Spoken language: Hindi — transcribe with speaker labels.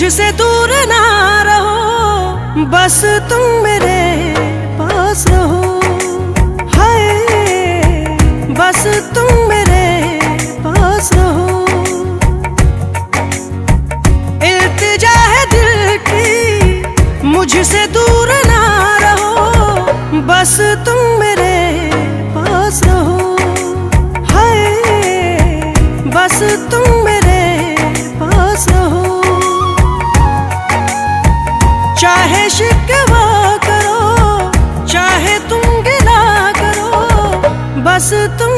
Speaker 1: मुझसे दूर ना रहो, बस तुम मेरे पास रहो। हाय, बस तुम मेरे पास रहो। इल्तिजा है दिल की, मुझसे दूर ना रहो, बस तुम मेरे पास रहो। हाय, बस तुम मेरे पास रहो। चाहे शिकवा करो, चाहे तुम गिला करो, बस तुम